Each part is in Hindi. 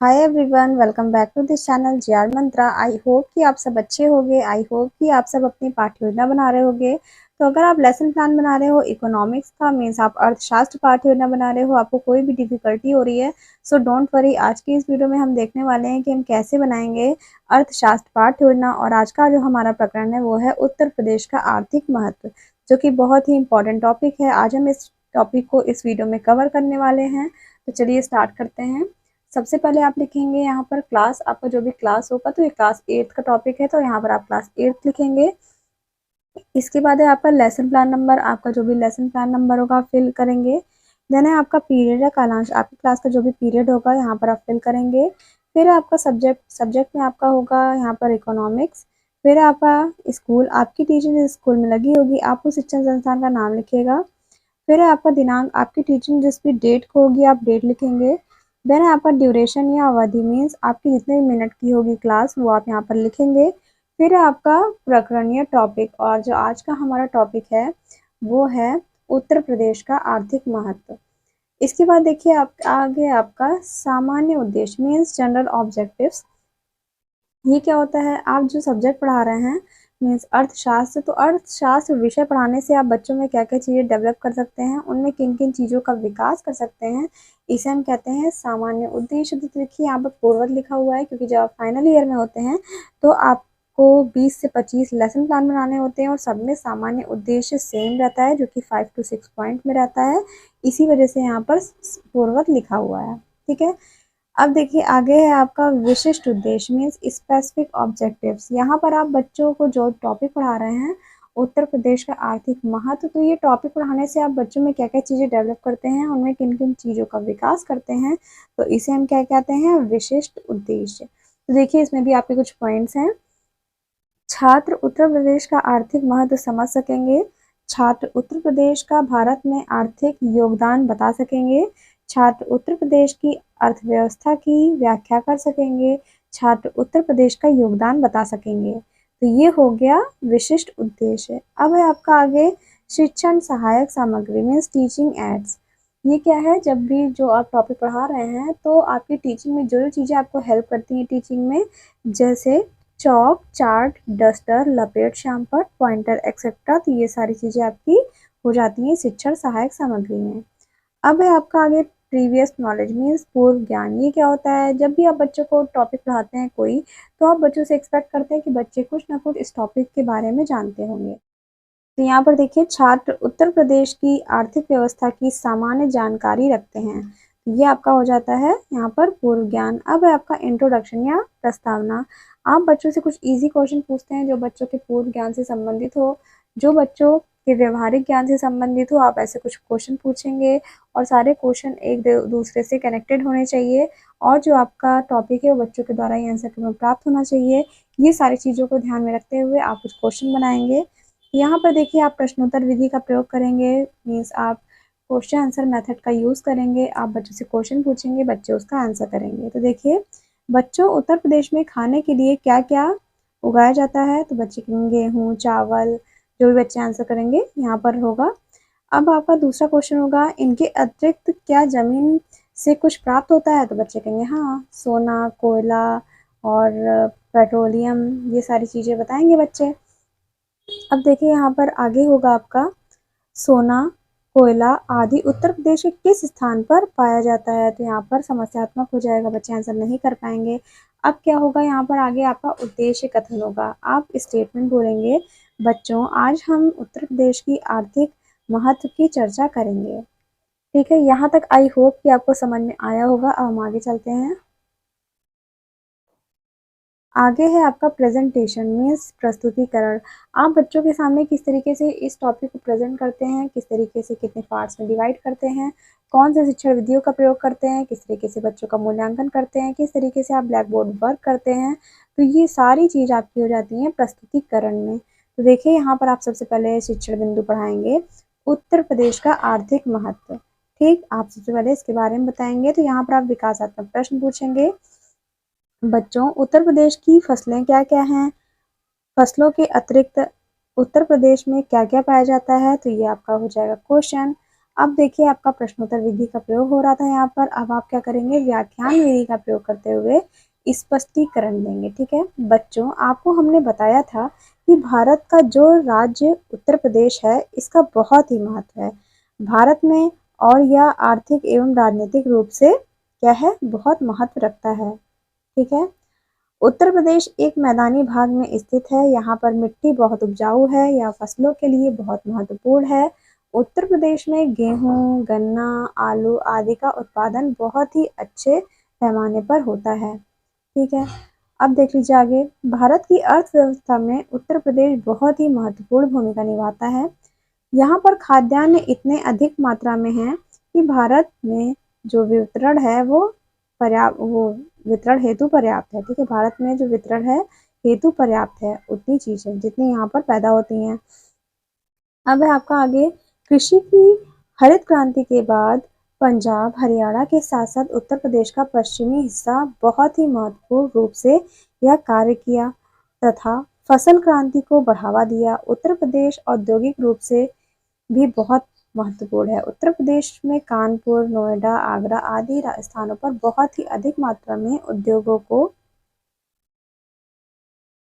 Hi everyone, welcome back to this channel G R Mantra. I hope कि आप सब अच्छे होंगे। आई होप कि आप सब अपनी पाठ्य योजना बना रहे होंगे। तो अगर आप लेसन प्लान बना रहे हो इकोनॉमिक्स का, मीन्स आप अर्थशास्त्र पाठ्य योजना बना रहे हो, आपको कोई भी डिफिकल्टी हो रही है, सो डोंट वरी। आज की इस वीडियो में हम देखने वाले हैं कि हम कैसे बनाएंगे अर्थशास्त्र पाठ्य योजना। और आज का जो हमारा प्रकरण है वो है उत्तर प्रदेश का आर्थिक महत्व, जो कि बहुत ही इंपॉर्टेंट टॉपिक है। आज हम इस टॉपिक को इस वीडियो में कवर करने वाले हैं। तो चलिए स्टार्ट करते हैं। सबसे पहले आप लिखेंगे यहाँ पर क्लास, आपका जो भी क्लास होगा, तो ये क्लास 8 का टॉपिक है, तो यहाँ पर आप क्लास 8 लिखेंगे। इसके बाद है आपका लेसन प्लान नंबर, आपका जो भी लेसन प्लान नंबर होगा आप फिल करेंगे। देन है आपका पीरियड या कालांश, आपकी क्लास का जो भी पीरियड होगा यहाँ पर आप फिल करेंगे। फिर आपका सब्जेक्ट में आपका होगा यहाँ पर इकोनॉमिक्स। फिर आपका स्कूल, आपकी टीचिंग जिस स्कूल में लगी होगी आप उस शिक्षण संस्थान का नाम लिखिएगा। फिर है आपका दिनांक, आपकी टीचिंग जिस भी डेट को होगी आप डेट लिखेंगे। देन है आपका ड्यूरेशन या अवधि, मीन्स आपकी जितने मिनट की होगी क्लास वो आप यहाँ पर लिखेंगे। फिर है आपका प्रकरण या टॉपिक, और जो आज का हमारा टॉपिक है वो है उत्तर प्रदेश का आर्थिक महत्व। इसके बाद देखिए आप आगे आपका सामान्य उद्देश्य, मीन्स जनरल ऑब्जेक्टिव्स। ये क्या होता है, आप जो सब्जेक्ट पढ़ा रहे हैं मीन्स अर्थशास्त्र, तो अर्थशास्त्र विषय पढ़ाने से आप बच्चों में क्या क्या चीज़ें डेवलप कर सकते हैं, उनमें किन किन चीज़ों का विकास कर सकते हैं, इसे हम कहते हैं सामान्य उद्देश्य। तो देखिए यहाँ पर पूर्वज लिखा हुआ है, क्योंकि जब आप फाइनल ईयर में होते हैं तो आपको 20 से 25 लेसन प्लान बनाने होते हैं, और सब में सामान्य उद्देश्य सेम रहता है, जो कि 5 to 6 पॉइंट में रहता है। इसी वजह से यहाँ पर पूर्वज लिखा हुआ है। ठीक है, अब देखिए आगे है आपका विशिष्ट उद्देश्य, मीन्स स्पेसिफिक ऑब्जेक्टिव्स। यहाँ पर आप बच्चों को जो टॉपिक पढ़ा रहे हैं उत्तर प्रदेश का आर्थिक महत्व, तो ये टॉपिक पढ़ाने से आप बच्चों में क्या क्या चीज़ें डेवलप करते हैं, उनमें किन किन चीज़ों का विकास करते हैं, तो इसे हम क्या कहते हैं, विशिष्ट उद्देश्य। तो देखिए इसमें भी आपके कुछ पॉइंट्स हैं। छात्र उत्तर प्रदेश का आर्थिक महत्व समझ सकेंगे। छात्र उत्तर प्रदेश का भारत में आर्थिक योगदान बता सकेंगे। छात्र उत्तर प्रदेश की अर्थव्यवस्था की व्याख्या कर सकेंगे। छात्र उत्तर प्रदेश का योगदान बता सकेंगे। तो ये हो गया विशिष्ट उद्देश्य। अब है आपका आगे शिक्षण सहायक सामग्री, मीन्स टीचिंग एड्स। ये क्या है, जब भी जो आप टॉपिक पढ़ा रहे हैं तो आपकी टीचिंग में जो जो चीज़ें आपको हेल्प करती हैं टीचिंग में, जैसे चौक, चार्ट, डस्टर, लपेट, श्यामपट्ट, पॉइंटर एक्सेट्रा, तो ये सारी चीज़ें आपकी हो जाती हैं शिक्षण सहायक सामग्री में। अब है आपका आगे प्रीवियस नॉलेज, मीन्स पूर्व ज्ञान। ये क्या होता है, जब भी आप बच्चों को टॉपिक पढ़ाते हैं कोई, तो आप बच्चों से एक्सपेक्ट करते हैं कि बच्चे कुछ ना कुछ इस टॉपिक के बारे में जानते होंगे। तो यहाँ पर देखिए छात्र उत्तर प्रदेश की आर्थिक व्यवस्था की सामान्य जानकारी रखते हैं, ये आपका हो जाता है यहाँ पर पूर्व ज्ञान। अब है आपका इंट्रोडक्शन या प्रस्तावना। आप बच्चों से कुछ इजी क्वेश्चन पूछते हैं जो बच्चों के पूर्व ज्ञान से संबंधित हो, जो बच्चों के व्यवहारिक ज्ञान से संबंधित हो, आप ऐसे कुछ क्वेश्चन पूछेंगे। और सारे क्वेश्चन एक दूसरे से कनेक्टेड होने चाहिए, और जो आपका टॉपिक है वो बच्चों के द्वारा ही आंसर में प्राप्त होना चाहिए। ये सारी चीज़ों को ध्यान में रखते हुए आप कुछ क्वेश्चन बनाएंगे। यहाँ पर देखिए आप प्रश्नोत्तर विधि का प्रयोग करेंगे, मीन्स आप क्वेश्चन आंसर मेथड का यूज़ करेंगे। आप बच्चों से क्वेश्चन पूछेंगे, बच्चे उसका आंसर करेंगे। तो देखिए बच्चों, उत्तर प्रदेश में खाने के लिए क्या क्या उगाया जाता है, तो बच्चे कहेंगे गेहूँ, चावल, जो भी बच्चे आंसर करेंगे यहाँ पर होगा। अब आपका दूसरा क्वेश्चन होगा, इनके अतिरिक्त क्या जमीन से कुछ प्राप्त होता है, तो बच्चे कहेंगे हाँ, सोना, कोयला और पेट्रोलियम, ये सारी चीज़ें बताएंगे बच्चे। अब देखिए यहाँ पर आगे होगा आपका सोना, कोयला आदि उत्तर प्रदेश के किस स्थान पर पाया जाता है, तो यहाँ पर समस्यात्मक हो जाएगा, बच्चे आंसर नहीं कर पाएंगे। अब क्या होगा, यहाँ पर आगे आपका उद्देश्य कथन होगा। आप स्टेटमेंट बोलेंगे, बच्चों आज हम उत्तर प्रदेश की आर्थिक महत्व की चर्चा करेंगे। ठीक है, यहाँ तक आई होप कि आपको समझ में आया होगा। अब हम आगे चलते हैं। आगे है आपका प्रेजेंटेशन, मीन्स प्रस्तुतिकरण। आप बच्चों के सामने किस तरीके से इस टॉपिक को प्रेजेंट करते हैं, किस तरीके से कितने पार्ट्स में डिवाइड करते हैं, कौन से शिक्षण विधियों का प्रयोग करते हैं, किस तरीके से बच्चों का मूल्यांकन करते हैं, किस तरीके से आप ब्लैक बोर्ड वर्क करते हैं, तो ये सारी चीज़ आपकी हो जाती है प्रस्तुतिकरण में। तो देखिए यहाँ पर आप सबसे पहले शिक्षण बिंदु पढ़ाएंगे उत्तर प्रदेश का आर्थिक महत्व। ठीक, आप सबसे पहले इसके बारे में बताएंगे। तो यहाँ पर आप विकासात्मक प्रश्न पूछेंगे, बच्चों उत्तर प्रदेश की फसलें क्या क्या हैं, फसलों के अतिरिक्त उत्तर प्रदेश में क्या क्या पाया जाता है, तो ये आपका हो जाएगा क्वेश्चन। अब देखिए आपका प्रश्नोत्तर विधि का प्रयोग हो रहा था यहाँ पर। अब आप क्या करेंगे, व्याख्यान विधि का प्रयोग करते हुए स्पष्टीकरण देंगे। ठीक है बच्चों, आपको हमने बताया था कि भारत का जो राज्य उत्तर प्रदेश है इसका बहुत ही महत्व है भारत में, और यह आर्थिक एवं राजनीतिक रूप से क्या है, बहुत महत्व रखता है। ठीक है, उत्तर प्रदेश एक मैदानी भाग में स्थित है। यहाँ पर मिट्टी बहुत उपजाऊ है, यह फसलों के लिए बहुत महत्वपूर्ण है। उत्तर प्रदेश में गेहूं, गन्ना, आलू आदि का उत्पादन बहुत ही अच्छे पैमाने पर होता है। ठीक है, अब देख लीजिए आगे। भारत की अर्थव्यवस्था में उत्तर प्रदेश बहुत ही महत्वपूर्ण भूमिका निभाता है। यहाँ पर खाद्यान्न इतने अधिक मात्रा में है कि भारत में जो वितरण है वो वितरण हेतु पर्याप्त है। ठीक है, भारत में जो वितरण है हेतु पर्याप्त है, उतनी चीजें जितनी यहाँ पर पैदा होती हैं। अब है आपका आगे, कृषि की हरित क्रांति के बाद पंजाब, हरियाणा के साथ साथ उत्तर प्रदेश का पश्चिमी हिस्सा बहुत ही महत्वपूर्ण रूप से यह कार्य किया तथा फसल क्रांति को बढ़ावा दिया। उत्तर प्रदेश औद्योगिक रूप से भी बहुत महत्वपूर्ण है। उत्तर प्रदेश में कानपुर, नोएडा, आगरा आदि स्थानों पर बहुत ही अधिक मात्रा में उद्योगों को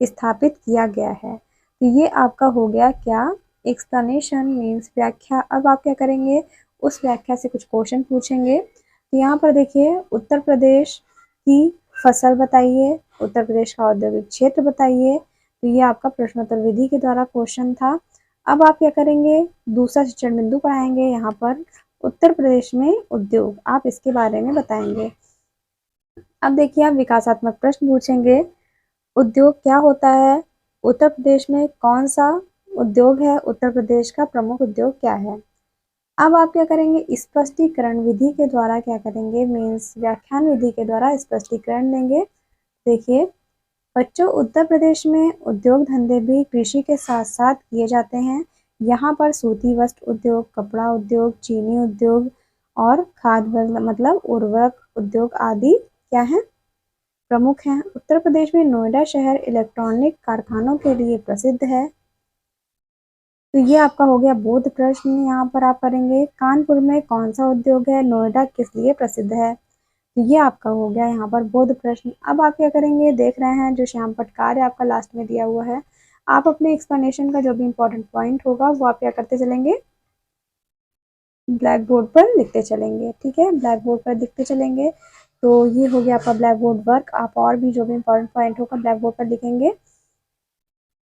स्थापित किया गया है। तो ये आपका हो गया क्या, एक्सप्लेनेशन मीन्स व्याख्या। अब आप क्या करेंगे, उस व्याख्या से कुछ क्वेश्चन पूछेंगे। तो यहाँ पर देखिए, उत्तर प्रदेश की फसल बताइए, उत्तर प्रदेश का औद्योगिक क्षेत्र बताइए। तो ये आपका प्रश्नोत्तर विधि के द्वारा क्वेश्चन था। अब आप क्या करेंगे, दूसरा शिक्षण बिंदु पढ़ाएंगे। यहाँ पर उत्तर प्रदेश में उद्योग, आप इसके बारे में बताएंगे। अब देखिए, आप विकासात्मक प्रश्न पूछेंगे। उद्योग क्या होता है, उत्तर प्रदेश में कौन सा उद्योग है, उत्तर प्रदेश का प्रमुख उद्योग क्या है। अब आप क्या करेंगे, स्पष्टीकरण विधि के द्वारा क्या करेंगे, मीन्स व्याख्यान विधि के द्वारा स्पष्टीकरण देंगे। देखिए बच्चों, उत्तर प्रदेश में उद्योग धंधे भी कृषि के साथ साथ किए जाते हैं। यहाँ पर सूती वस्त्र उद्योग, कपड़ा उद्योग, चीनी उद्योग और खाद्य मतलब उर्वरक उद्योग आदि क्या है, प्रमुख हैं। उत्तर प्रदेश में नोएडा शहर इलेक्ट्रॉनिक कारखानों के लिए प्रसिद्ध है। तो ये आपका हो गया बोध प्रश्न। यहाँ पर आप करेंगे, कानपुर में कौन सा उद्योग है, नोएडा किस लिए प्रसिद्ध है। तो ये आपका हो गया यहाँ पर बोध प्रश्न। अब आप क्या करेंगे, देख रहे हैं जो श्याम पटकार है आपका लास्ट में दिया हुआ है। आप अपने एक्सप्लेनेशन का जो भी इंपॉर्टेंट पॉइंट होगा वो आप क्या करते चलेंगे, ब्लैक बोर्ड पर लिखते चलेंगे। ठीक है, ब्लैक बोर्ड पर लिखते चलेंगे। तो ये हो गया आपका ब्लैक बोर्ड वर्क। आप और भी जो भी इंपॉर्टेंट पॉइंट होगा ब्लैक बोर्ड पर लिखेंगे।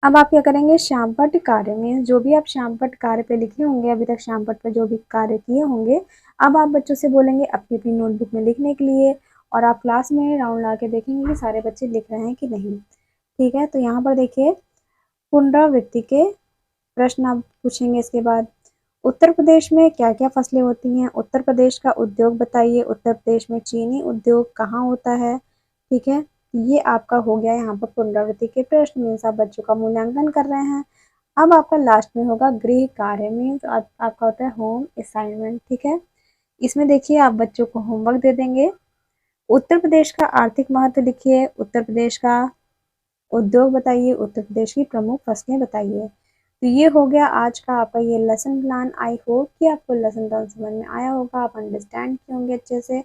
अब आप क्या करेंगे, श्यामपट्ट कार्य में जो भी आप श्यामपट्ट कार्य पे लिखे होंगे, अभी तक श्यामपट्ट पे जो भी कार्य किए होंगे, अब आप बच्चों से बोलेंगे अपनी अपनी नोटबुक में लिखने के लिए, और आप क्लास में राउंड ला के देखेंगे कि सारे बच्चे लिख रहे हैं कि नहीं। ठीक है, तो यहाँ पर देखिए, पुनरावृत्ति के प्रश्न आप पूछेंगे। इसके बाद, उत्तर प्रदेश में क्या क्या फसलें होती हैं, उत्तर प्रदेश का उद्योग बताइए, उत्तर प्रदेश में चीनी उद्योग कहाँ होता है। ठीक है, ये आपका हो गया यहाँ पर पुनरावृत्ति के प्रश्न, मीन्स आप बच्चों का मूल्यांकन कर रहे हैं। अब आपका लास्ट में होगा गृह कार्य, मीन्स आपका होता है होम असाइनमेंट। ठीक है, इसमें देखिए आप बच्चों को होमवर्क दे देंगे। उत्तर प्रदेश का आर्थिक महत्व लिखिए, उत्तर प्रदेश का उद्योग बताइए, उत्तर प्रदेश की प्रमुख फसलें बताइए। तो ये हो गया आज का आपका ये लेसन प्लान। आई होप कि आपको लेसन प्लान समझ में आया होगा, आप अंडरस्टैंड किए होंगे अच्छे से।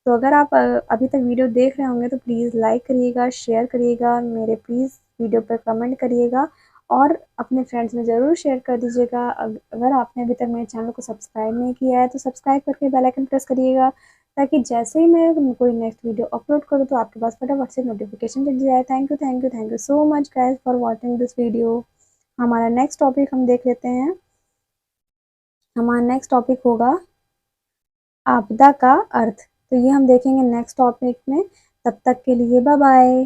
तो अगर आप अभी तक वीडियो देख रहे होंगे तो प्लीज़ लाइक करिएगा, शेयर करिएगा, मेरे प्लीज़ वीडियो पर कमेंट करिएगा, और अपने फ्रेंड्स में ज़रूर शेयर कर दीजिएगा। अगर आपने अभी तक मेरे चैनल को सब्सक्राइब नहीं किया है तो सब्सक्राइब करके बेल आइकन प्रेस करिएगा, ताकि जैसे ही मैं कोई नेक्स्ट वीडियो अपलोड करूँ तो आपके पास फटाफट से नोटिफिकेशन चली जाए। Thank you, thank you, thank you so much guys for watching this video. हमारा नेक्स्ट टॉपिक हम देख लेते हैं। हमारा नेक्स्ट टॉपिक होगा आपदा का अर्थ। तो ये हम देखेंगे नेक्स्ट टॉपिक में। तब तक के लिए बाय बाय।